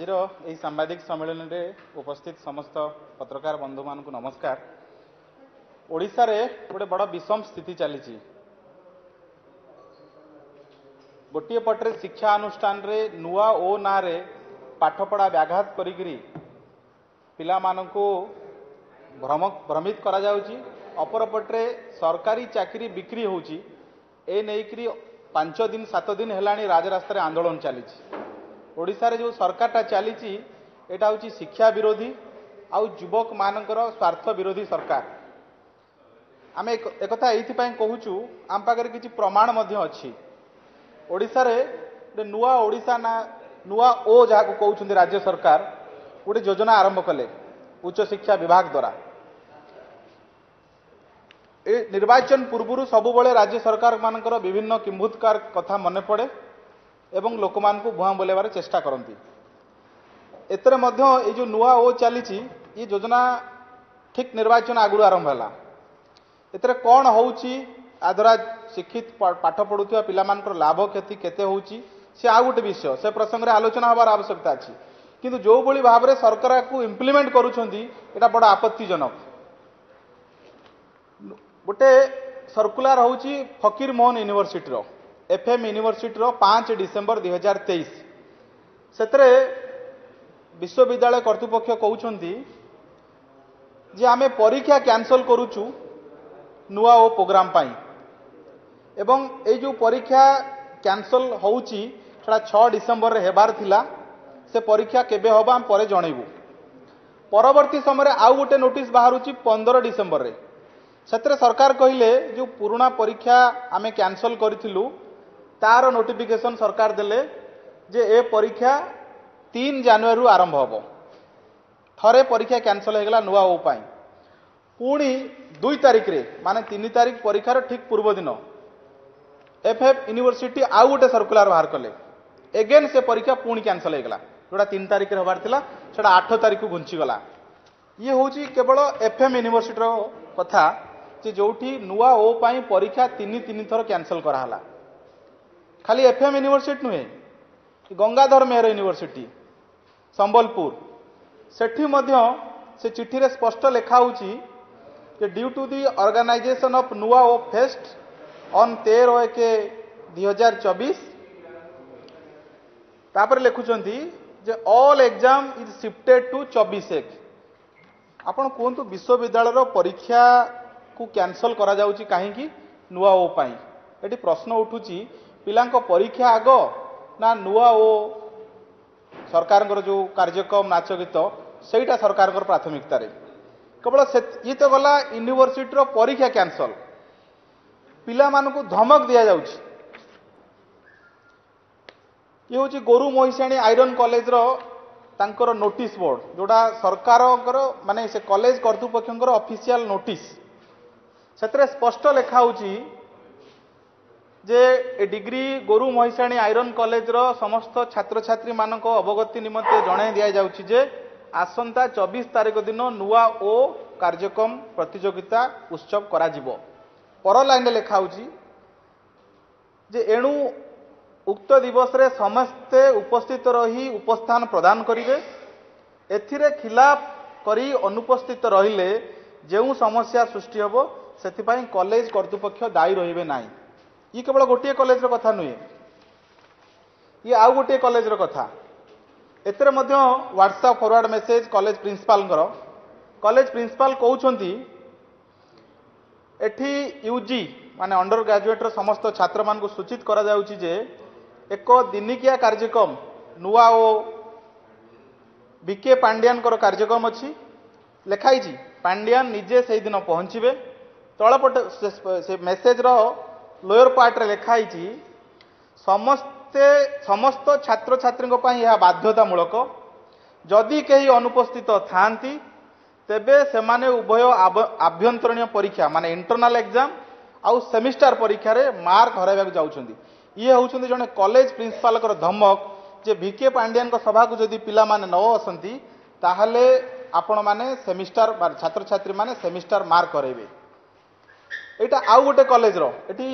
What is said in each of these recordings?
आज सांबादिक सम्मेलन में उपस्थित समस्त पत्रकार बंधु मान नमस्कार। ओडिशा रे गोटे बड़ विषम स्थिति चली गोटे पटे शिक्षा अनुष्ठान रे नुआ ओ ना रे पाठपढ़ा व्याघात करी पिला मानकु भ्रमित करा जाउची। अपर पटे सरकारी चाकरी बिक्री होउची ए नेइकरी 5 दिन 7 दिन हेलानी राजरास्ता आंदोलन चली ओडिशा रे जो सरकारटा चली एटा होची शिक्षा विरोधी आउ युवक मानकर स्वार्थ विरोधी सरकार। आम एक कहूचु आम पाखे किसी प्रमाण अच्छी ओडिशा रे नुआ ओडिशा ना नुआ ओ जहाँ कहते राज्य सरकार गोटे योजना आरंभ कले उच्च शिक्षा विभाग द्वारा। ए निर्वाचन पूर्व सबुबले राज्य सरकार मानकर विभिन्न किंभूतकार कथा मन पड़े एवं लोक मान को भुआ बोलेबार चेष्टा करती। एतरे मध्य ये जो नुआ ओ चली ये योजना ठीक निर्वाचन आगु आरंभ है एतरे कौन होउची आदरा शिक्षित पाठ पढ़ुवा पिला मानकर लाभ क्षति केते होउची से आ गोटे विषय से प्रसंग में आलोचना हबार आवश्यकता अच्छी किंतु जो भली भाव में सरकार को इम्प्लीमेंट करुछंती एटा बड़ आपत्तिजनक। गोटे सर्कुलर होउची फकीर मोहन यूनिवर्सिटी रो एफएम यूनिवर्सिटी रो 5 डिसेम्बर 2023 सेतरे विश्वविद्यालय कर्तृपक्ष कहउछंती जे आमे परीक्षा कैंसल करूचु नुआ ओ प्रोग्राम पाई एवं ए जो परीक्षा कैंसल होउची सेटा 6 डिसेम्बर रे हेबार थिला से परीक्षा केबे होबा हम परे जणैबु। परवर्ती समय आउ गोटे नोटिस बाहरुची 15 डिसेम्बर रे सेतरे सरकार कहिले जो पुराना परीक्षा आमे कैंसल करिथिलु तार नोटिफिकेशन सरकार देले जे ए परीक्षा 3 जनवरी आरंभ होबो। थरे परीक्षा कैंसल हो गला नुआ ओ पाई पुणी 2 तारिख रे माने 3 तारिख परीक्षार ठीक पूर्व दिन एफएफ यूनिवर्सिटी आउ गोटे सर्कुलर बाहर कले एगेन से परीक्षा पुणी कैंसल हो गला जोड़ा 3 तारिख रे होबार थिला सेटा 8 तारिख को घुंची गला। ये होची केवल एफएम यूनिवर्सिटी रो कथा जे जोठी नुआ ओ पाई परीक्षा 3 थर कैंसल करा हला। खाली एफएम यूनिवर्सिटी नुहे गंगाधर मेहर यूनिवर्सिटी संबलपुर सेठी मध्य से चिठी रे स्पष्ट लिखा होची कि due to the organisation of नुआ ओ फेस्ट ऑन 13/1/2024 तापर लिखुचंती जे all exam is shifted to 24/1। आपण कोंतु विश्वविद्यालय रो परीक्षा को कैंसल करा जाउची काहेकि नुआ ओ पाई एटी प्रश्न उठुची पिलांको परीक्षा आगो ना नुआ ओ सरकार जो कार्यक्रम नाच गीत सेटा सरकार प्राथमिकता रे केवल ये तो गला यूनिवर्सिटी रो परीक्षा कैंसल पिला मानकु धमक दिया जाउची। ये होची गोरु मोहिसाणी आयरन कॉलेज रो तांकर नोटिस बोर्ड जोड़ा सरकार माने से कॉलेज कर्तृपक्षर ऑफिशियल नोटिस सेतरे स्पष्ट लिखा होची जे ए डिग्री गोरु महिषाणी आयरन कॉलेज रो समस्त छात्र छात्री मानक अवगति निमंते जणाई दिया जाउची जे आसंता 24 तारिख दिन नुआ ओ कार्यक्रम प्रतियोगिता उत्सव करा जिवो। पर लाइन लिखा होची जे एणु उक्त दिवस रे समस्ते उपस्थित रही उपस्थान प्रदान करिवे एथिरे खिलाफ करी अनुपस्थित रहिले जेउ समस्या सृष्टि होबो सेथिपाई कॉलेज कर्तृपक्ष दायी रहिबे नाही। ये केवल गोटे कॉलेज रो कथा नुहे ये आउ गोटे कॉलेज रो कथा एतरे मध्य WhatsApp forward message college principal कहउछंती एठी यूजी माने अंडर ग्रेजुएट रो समस्त छात्र मान को सूचित करा जाउची जे एक दिनिकिया कार्यक्रम नुआ ओ बीके पांड्यान कर कार्यक्रम अच्छी लिखाई पांड्यान निजे से दिन पहुंचे तलपट से मेसेज रो लोअर पार्ट रे लिखाई समस्त छात्र छात्री यह बाध्यतामूलक जदि कहीं अनुपस्थित थांती तेबे सेमाने उभय आभ्यंतरणीय परीक्षा माने इंटरनल एग्जाम आउ सेमिस्टर परीक्षा रे मार्क हराइबाक जाउछंदी। ये होउछंदी जने कॉलेज प्रिंसिपल कर धमक जे वीके पांड्यान को सभा को जदि पिला माने न आसंती ताहले आपण माने सेमिस्टर छात्र छात्री माने सेमिस्टर मार्क करेबे। एटा आउ गोटे कॉलेज रो एटी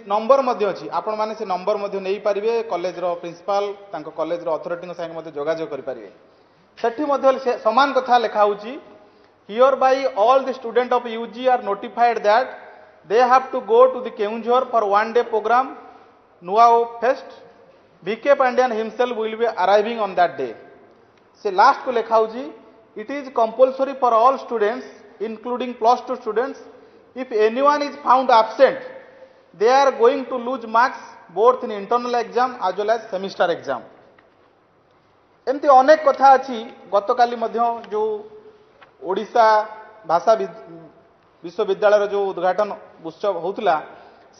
नंबर मध्य अछि आपण माने से नंबर मध्य नै पारिबे कॉलेज रो प्रिंसिपल तांको कॉलेज रो अथॉरिटी संगे मध्य जोगाजोग करि पारिबे सेठी मध्य समान कथा लेखा होची hereby all the student of UG are notified that they have to go to the Keonjhar for one day programme नुआओ fest VK Pandian himself will be arriving on that day से last को लेखा होची it is compulsory for all students including +2 students if anyone is found absent they are going to lose marks both in internal exam as well as semester exam एमती अनेक कथा अछि गतकाली मध्य जो ओडिशा भाषा विश्वविद्यालय जो उद्घाटन उत्सव होतला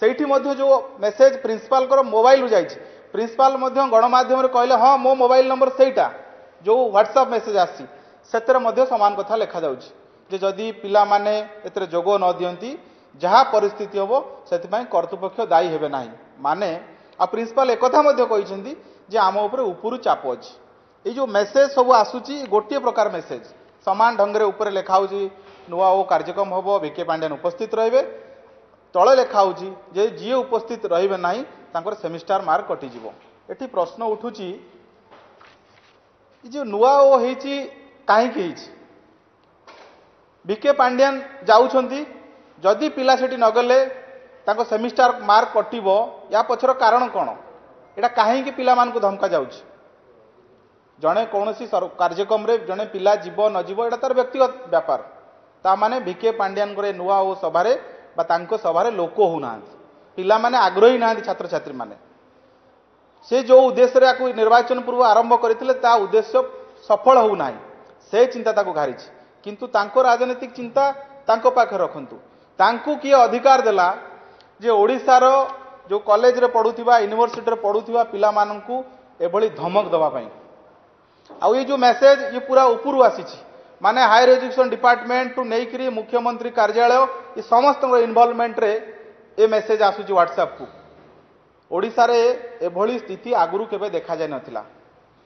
सेठी मध्य जो मेसेज प्रिंसिपल को मोबाइल रु जाई प्रिंसिपल मध्य गणमाध्यम रे कहले हां मो मोबाइल नंबर सेटा जो व्हाट्सएप मेसेज आसी सेतर मध्य समान कथा लेखा जाउछि जे जदि पिला माने एतरे जोगो न दियंती जहा परिस्थिति होबो सेति कर्तृपक्ष दायी हेबे नाही माने आ प्रिंसिपल एकथा मध्य कहिसेंती जे आम ऊपर उपरु चाप अछि ए जो मेसेज सब आसुची गोटे प्रकार मेसेज समान ढंग रे ऊपर लेखा होची नुआ ओ कार्यक्रम होबो VK पांड्यान उपस्थित रहिबे तळे लेखा होची जे जिए उपस्थित रहिबे नाही तांकर सेमिस्टर मार्क कटि जिवो एठी प्रश्न उठुची जे नुआ ओ हेची काहे कि हेची VK पांड्यान जाउछंती जदि पिला सेठी नगले तांको सेमिस्टर मार्क कटिबो या पछर कारण कोन एटा काहे कि पिला मान को धमका जाउछ जणे कोनोसी कार्यक्रम रे जणे पिला जीव न जीव एटा तार व्यक्तिगत व्यापार ता माने VK पांड्यान करे नुआ ओ सभारे बा तांको सभारे लोक होना पिला माने आग्रही ना छात्र छात्री माने से जो उद्देश्य रे आकु निर्वाचन पूर्व आरंभ करथिले ता उद्देश्य सफल हो नाही से चिंता ताको घारिछि किंतु तांको राजनीतिक चिंता तांको पाखे रखंतु तांको किए अधिकार देला जे ओडिसा रो जो कॉलेज रे पढुथिबा यूनिवर्सिटी रे पढुथिबा पिला माननकु एभली धमक दबा पई आ ये जो मेसेज ये पूरा ऊपर आसीछि माने हायर एजुकेशन डिपार्टमेंट टू नेकरी मुख्यमंत्री कार्यालय ये समस्त इन्वॉल्वमेंट रे ए मेसेज आसुछि व्हाट्सएप को ओडिसा रे एभली स्थिति आगुरु केबे देखा जाय नथिला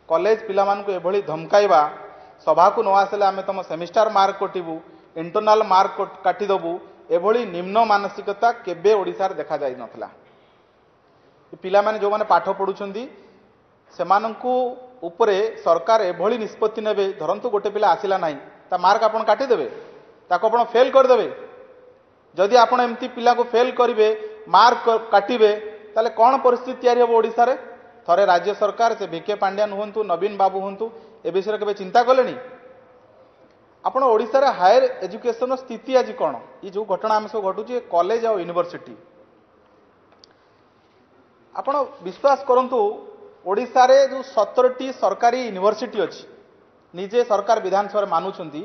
कॉलेज पिला मानकु एभली धमकाइबा सभा को न आसले आमे तम सेमिस्टर मार्क कटिबु इंटरनल मार्क काटी दबु एभली निम्न मानसिकता केबे ओडिसा रे देखा जाय नथिला पिला माने जो माने पाठ पढुछंदी सेमानंकु उपरे सरकार एभली निष्पत्ति नेबे धरंतु गोटे पिला आसिला नाही ता मार्क आपण काटी देबे ताको आपण फेल कर देबे जदि आपण एम्ति पिला को फेल करिवे मार्क काटिबे ताले कोन परिस्थिति तयारी हो ओडिसा रे थरे राज्य सरकार से VK पांड्यान हुंतु नवीन बाबू हुंतु ए विषय केबे चिंता कलेनी आपण ओडिसा रे हायर एजुकेशन स्थिति आज कोन ई जो घटना हम सब घटुची कॉलेज और यूनिवर्सिटी आपण विश्वास करंतु ओडिसा रे जो 17टी सरकारी यूनिवर्सिटी अछि निजे सरकार विधानसभा रे मानुछंती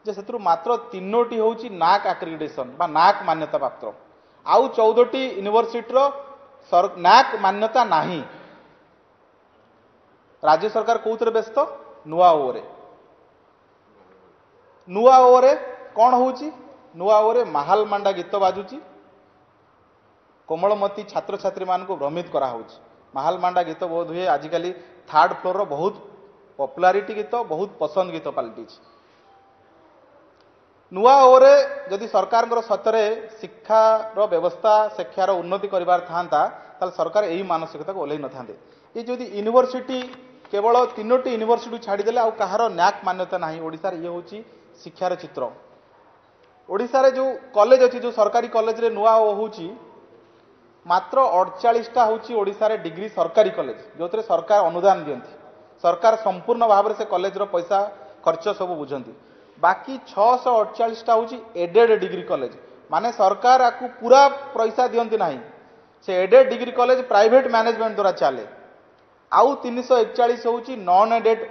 जे सेतरु मात्र 3टी होउची नाक एक्रेडिटेशन बा नाक मान्यता प्राप्त आउ 14टी यूनिवर्सिटी रो नाक मान्यता नाही राज्य सरकार कोउतरे व्यस्त नुआ ओरे कौन होउची नुआ ओरे महाल मांडा गीत बाजुची कोमलमती छात्र छात्री मान को भ्रमित करा होउची महाल मांडा गीत बोध हुए आजिकली 3rd फ्लोर रो बहुत पॉपुलैरिटी गीत बहुत पसंद गीत पाल्टी नुआ ओरे जदि सरकार सतरे शिक्षा रो व्यवस्था शिक्षा रो उन्नति करिवार थांता ताल सरकार एही मानसिकता को ओलै न थांदे ये जदि यूनिवर्सिटी केवल 3टी यूनिवर्सिटी छाड़ी देले आ कहारो न्याक मान्यता नाही ओडिसा रे ये होची शिक्षार चित्र ओडिसा रे जो कॉलेज अछि जो सरकारी कॉलेज रे नुआ होउची मात्र 48टा होउची ओडिसा रे डिग्री सरकारी कॉलेज जोतरे सरकार अनुदान दियंती सरकार संपूर्ण भाव रे से कॉलेज रो पैसा खर्च सब बुझंती बाकी 648टा होउची एडेड डिग्री कॉलेज माने सरकार आकु पूरा पैसा दियंती नाही से aided degree college private management द्वारा चले आउ 341 होउची नॉन एडेड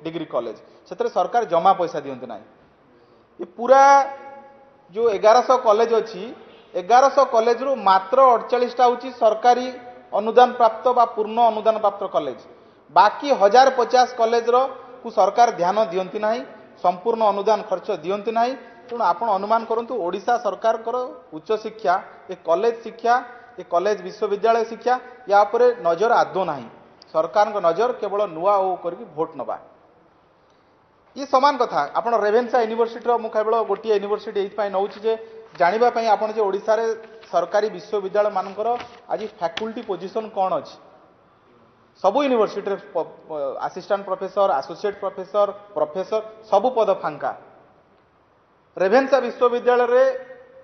डिग्री कॉलेज सेतरे सरकार जमा पैसा दियंती नाही ये पूरा जो 1100 कॉलेज अछि 1100 कॉलेज रु मात्र 48टा होउची सरकारी अनुदान प्राप्त बा पूर्ण अनुदान प्राप्त कॉलेज बाकी 1050 कॉलेज रो को सरकार ध्यान दियंती नाही संपूर्ण अनुदान खर्च दियंती नाही तेणु आपण अनुमान करंतु ओडिशा सरकार करो उच्च शिक्षा ए कॉलेज विश्वविद्यालय शिक्षा या उपरे नजर आदो नाही सरकार को नजर केवल नुआ ओ करके भोट नबा ये समान कथा आपण रेवेन्सा यूनिवर्सिटी रो मु केवल गोटिए यूनिवर्सिटी एथि पई नउछि जे जानिबा पई आपण जे ओडिसा रे सरकारी विश्वविद्यालय मानकर आज फैकल्टी पोजीशन कौन अच्छी सबु university assistant professor associate professor professor सबु पद फांका रेभेन्सा विश्वविद्यालय रे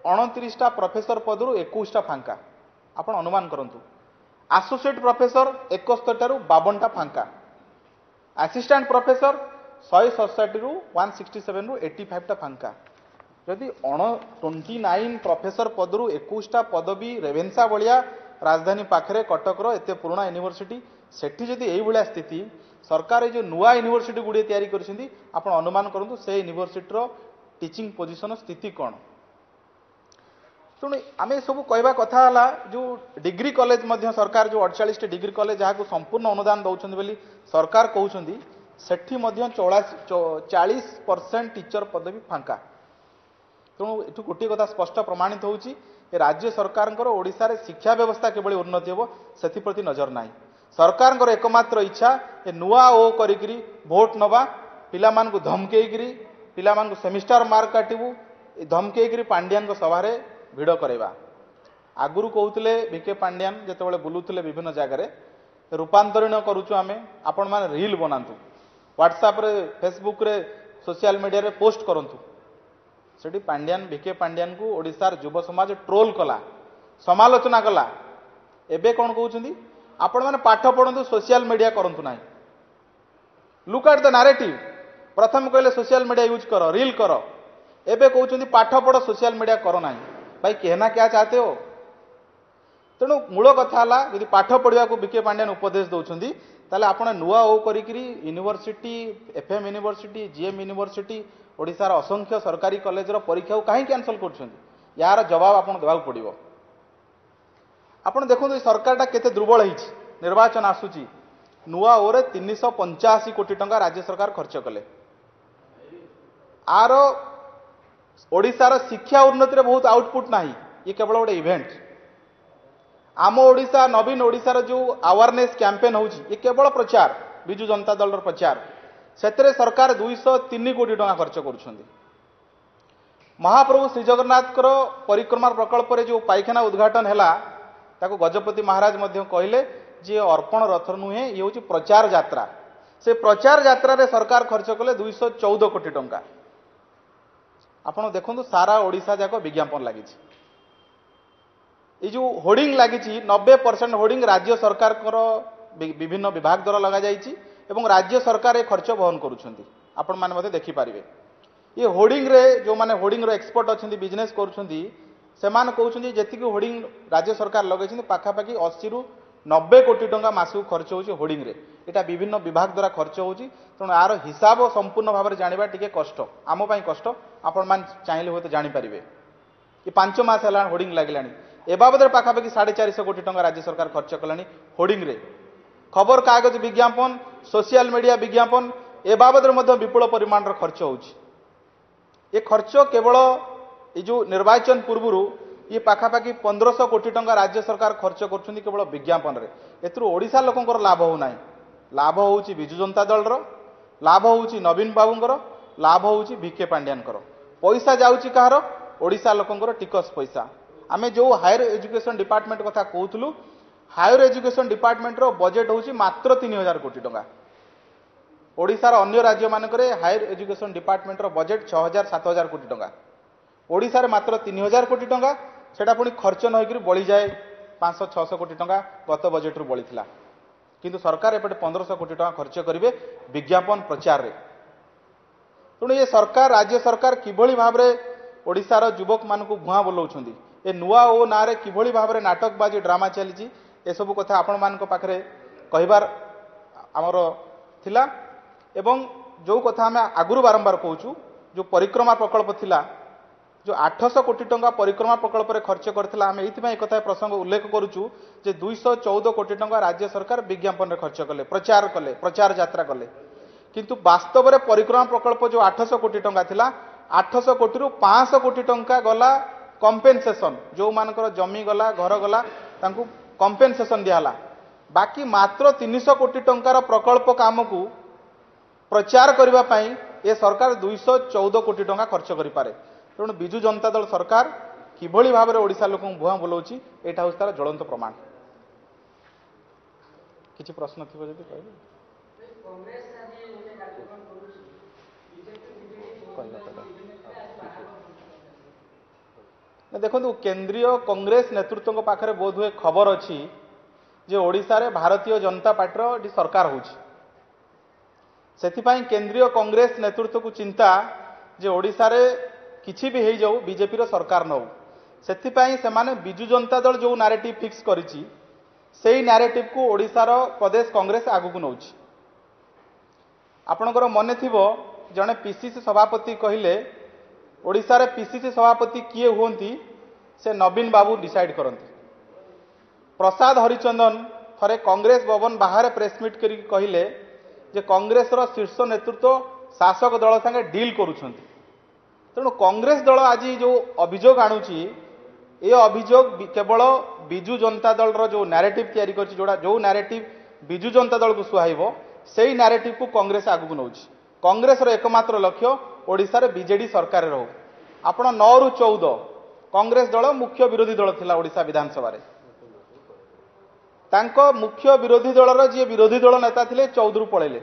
29टा प्रोफेसर पदरु 21टा फांका आपण अनुमान करंतु एसोसिएट प्रोफेसर 71 टारु 52टा फांका असिस्टेंट प्रोफेसर 167 रु 167 रु 85टा फांका जदि 29 प्रोफेसर पदरु 21टा पदवी रेभेन्सा भलिया राजधानी पाखरे कटक एते पुराना यूनिवर्सिटी सेठी जदि एई भलिया स्थिति सरकार ए जो नुआ यूनिवर्सिटी गुडी तयारी करछिंदी आपण अनुमान करंतु से यूनिवर्सिटी रो टीचिंग पोजीशन स्थिति कौन शुणी आम सब कहवा कथा जो डिग्री कॉलेज मध्य सरकार जो 48 डिग्री कॉलेज जहाँ संपूर्ण अनुदान दौरान बोली सरकार कहते सेठी 40% टीचर पदवी फांका तेणु ये गोटे कथा स्पष्ट प्रमाणित होची राज्य सरकार ओडिशा रे शिक्षा व्यवस्था किभली उन्नति हो से प्रति नजर ना सरकार एकमात्र इच्छा ए नुआ ओ करी भोट नवा पिला धमकेकरी पिला सेमिस्टर मार्क काटबू धमकेकरी पांड्यान सभा भिड़ करवा आगुरी कहते विके पांड्यान जिते बुलूले विभिन्न जगार रूपांतरण करुचु आम आपण मैंने रील बनातु व्हाट्सएप रे फेसबुक रे सोशल मीडिया रे पोस्ट करंतु सेठी पांड्यान विके पांड्यान को ओडिशार युव समाज ट्रोल कला समालोचना कला एबे कौन कहउछंदी आपण माने पाठ पढ़ंतु सोशल मीडिया करंतु नाही लुक एट द नैरेटिव प्रथम कहले सोशल मीडिया यूज करो रील करो एबे कहउछंदी पाठ पढ़ सोशल मीडिया करो नाही भाई कहना क्या चाहते हो तेणु मूल कथा यदि पाठ पढ़ा को विके पांड्यान उपदेश दौरान ताले आपण नुआ ओ करी university FM university GM university ओडिशार असंख्य सरकारी कॉलेज रो परीक्षा कहीं कैंसल कर यार जवाब आपन देवा पड़ो आपण देखो सरकार केते दुर्बल होईछि निर्वाचन आसुची नुआ ओरे 385 कोटी टंका राज्य सरकार खर्च कले आर ओडिशार शिक्षा उन्नति बहुत आउटपुट नाही ये केवल गोटे इवेंट आम ओडिशा नवीन ओडिशार जो अवेयरनेस कैंपेन होची ये केवल प्रचार बिजु जनता दल प्रचार सेतरे सरकार 203 कोटी टंका खर्च करुछंदी महाप्रभु श्री जगन्नाथ परिक्रमा प्रकल्प रे जो पायखाना उद्घाटन हैला ताको गजपति महाराज मध्य कहले जे अर्पण रथ नुहे ये होची प्रचार यात्रा से प्रचार यात्रा रे सरकार खर्च कले 214 कोटी टंका आपण देखो सारा ओडिशा जाक विज्ञापन लगी ये जो होर्डिंग लगी 90% होर्डिंग राज्य सरकार विभिन्न विभाग द्वारा लगा जाइए एवं राज्य सरकार ये खर्च वहन करुछंती आपण माने मते देखि पारिबे ये होर्डिंग रे जो माने होर्डिंग रो एक्सपर्ट अछंती बिजनेस करुछंती से माने कहउछंती जेतिकी होर्डिंग राज्य सरकार लगाइछंती पाखापाखि 80 रु 90 कोटी टंका मासु खर्च होची होर्डिंग रे एटा विभिन्न विभाग द्वारा खर्च होची तेणु यार हिसाब संपूर्ण भाव में जानिबा टिके कष्ट आम पई कष्ट आपण मान चाहिले होते जानि परिबे ये 5 मास हला होर्डिंग लागिलानी ए बाबद पाखापाखि 450 कोटी टंका राज्य सरकार खर्च कलानी होर्डिंग रे खबर कागज विज्ञापन सोशल मीडिया विज्ञापन ए बाबद विपुल परिमाण खर्च होची ये खर्च केवल ये जो निर्वाचन पूर्व ये पाखापाखि 1500 कोटी टंका राज्य सरकार खर्च कर केवल विज्ञापन रे एथुरु ओडिशा लोकंकर लाभ हो नाही लाभ होची बिजु जनता दल रो लाभ होची नवीन बाबूंकर लाभ होची विके पांड्यानकर पैसा जाउची कहार ओडिशा लोकंकर टिकस पैसा आमे जो हायर एजुकेशन डिपार्टमेंट कथा कहउथलु हायर एजुकेशन डिपार्टमेंट रो बजेट होची मात्र 3000 कोटी टंका ओडिशार अन्य राज्य मानकरे हायर एजुकेशन डिपार्टमेंट रो बजेट 6000 7000 कोटी टंका ओडिशा रे मात्र 3000 कोटी टंका सेटा पुनी खर्च न होइकरी बळी जाए 500 600 कोटी टंका गत बजेट रु बळीथिला किंतु सरकार एपटे 1500 कोटी टंका खर्च करिवे विज्ञापन प्रचार रे तेणु ये सरकार राज्य सरकार किभली भाव रे ओडिशार युवक मानकु भुआ बोलाउछंदी ए नुआ ओ नारे किभली भाव रे नाटकबाजी ड्रामा चलीची ए सब कथा आपण मानक पाखरे कहिबार हमर थिला एवं जो कथा हमें आगुरु बारंबार कहूँ जो परिक्रमा प्रकल्प थिला जो 800 कोटी टंका परिक्रमा प्रकल्प रे खर्च करथिला हमें एथि एक कथा प्रसंग उल्लेख करूछु जे 214 कोटी टंका राज्य सरकार विज्ञापन रे खर्च कले प्रचार यात्रा कले किंतु वास्तव रे परिक्रमा प्रकल्प जो 800 कोटी टंका थिला 800 कोटी रु 500 कोटी टंका गला कंपेनसेशन जो मानकर जमी गला घर गला तांकु कंपेनसेशन दियाला बाकी मात्र 300 कोटी टंकार प्रकल्प काम को प्रचार करबा पई ए सरकार 214 कोटी टंका खर्च करि पारे तेणु बिजु जनता दल सरकार किभଳି भाव में ओडिशा लोक भुआ बुलाऊँगी यहाँ हूँ तार ज्वलंत प्रमाण। किसी प्रश्न थी जब कह देखो केंद्रीय कांग्रेस नेतृत्व पाखे बोध हुए खबर अच्छी जे ओडिशा रे भारतीय जनता पार्टी सरकार होची सेथिपाई केंद्रीय कांग्रेस नेतृत्व को चिंता जे ओडिशा रे किछि भी हो जाऊ बीजेपी रो सरकार न हो सेथिपाई से माने बिजु जनता दल जो नैरेटिव फिक्स करिछि सेही नैरेटिव को ओडिशा रो प्रदेश कांग्रेस आगु को नउछि। आपणकर मने थिबो जने पीसीसी सभापति कहिले ओडिशा रे पीसीसी सभापति किए हुंती से नवीन बाबू डिसाइड करंती। प्रसाद हरिचंदन थरे कांग्रेस भवन बाहर प्रेसमिट करी कहिले जे कांग्रेस रो शीर्ष नेतृत्व शासक दल संगे डील करूछंती। तेणु कांग्रेस दल आज जो अभियोग आणुची ये अभियोग केवल बिजु जनता दल रो जो नैरेटिव तैयारी करछि जोड़ा जो नैरेटिव बिजु जनता दल को सुहाइबो सेही नैरेटिव को कांग्रेस आगु नउछि। कांग्रेस रो एकमात्र लक्ष्य ओडिशा रे बीजेडी सरकार रहो। आपण 9 रु 14 कांग्रेस दल मुख्य विरोधी दल थिला ओडिशा विधानसभा रे तांको मुख्य विरोधी दल रो जे विरोधी दल नेता थिले 14 रु पळेले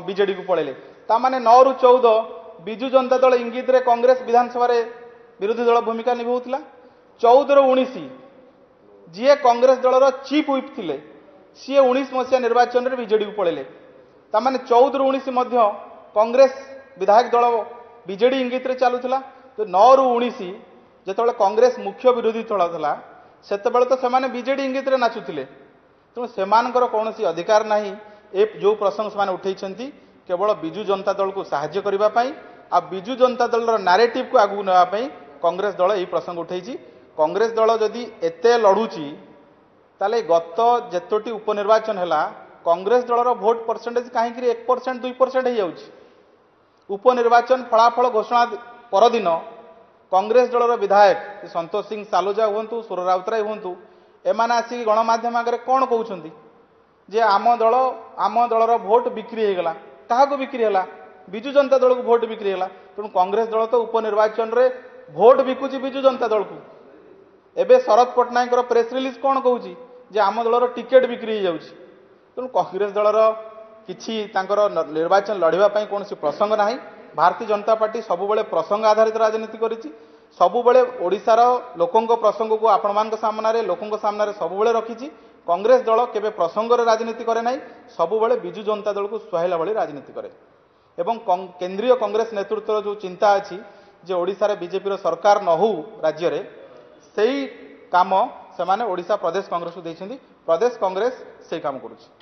बीजेडी को पळेले ता माने 9 रु 14 बिजु जनता दल इंगित रे कांग्रेस विधानसभा रे विरोधी दल भूमिका निभाउथिला। 14 रु 19 जी कांग्रेस दल रो चीफ व्हिप थिले सी 19 मसिया निर्वाचन रे बीजेडी को पळेले ता माने 14 रु 19 मध्य कांग्रेस विधायक दल बीजेडी इंगित रे चालुथिला। तो 9 रु 19 जेतबेले कांग्रेस मुख्य विरोधी दल थिला सेतबेले तो सेमाने बीजेडी इंगित रे नाचुथिले। तेणु सेमानकर कौनसी अधिकार नाही ए जो प्रसंग सेमाने उठैछंती केवल बिजु जनता दल को साहाय्य करबा पई आ बिजु जनता दल रो नैरेटिव को आगु नेबा पई कांग्रेस दल एही प्रसंग उठैछि। कांग्रेस दल जदि एते लढुची ताले गत जेतोटी उपनिर्वाचन हैला कांग्रेस दल रो वोट परसेंटेज काहे कि 1% 2% हे जाउछि। उपनिर्वाचन फलाफल घोषणा परदिन कांग्रेस दल रो विधायक संतोष सिंह सालुजा हुंतु सुर राउतराय हुंतु एमाने आसी गणमाध्यम आगे कौन कहउछंती जे आम दलर भोट बिक्री हो गला क्या बिक्री है बिजु जनता दल को भोट बिक्री है। तेणु कांग्रेस दल तो उपनिर्वाचन रे भोट बिकुची बिजु जनता दल को एबे शरद पट्टनायक प्रेस रिलीज कौन कहूँ जे आम दलर टिकेट बिक्री हो जाउछि। तेणु कांग्रेस दलर किछि तांकर निर्वाचन लड़िबा पई कोनोसी प्रसंग नाही। भारतीय जनता पार्टी सबुबले प्रसंग आधारित राजनीति करिछि सबुबले ओडिशार लोकंक प्रसंग को आपण मान सामने लोकंक सामने सबुबले रखिछि। कांग्रेस दल केबे प्रसंग रे राजनीति करे नाही सबुबले बिजु जनता दल को सुहाइला भली राजनीति करे। एवं केंद्रीय कांग्रेस नेतृत्व जो चिंता अछि जे ओडिशा रे बीजेपी रो सरकार न हो राज्य रे सेही काम सेमाने ओडिशा प्रदेश कांग्रेस को दैछन्ती। प्रदेश कांग्रेस सेही काम करूछि।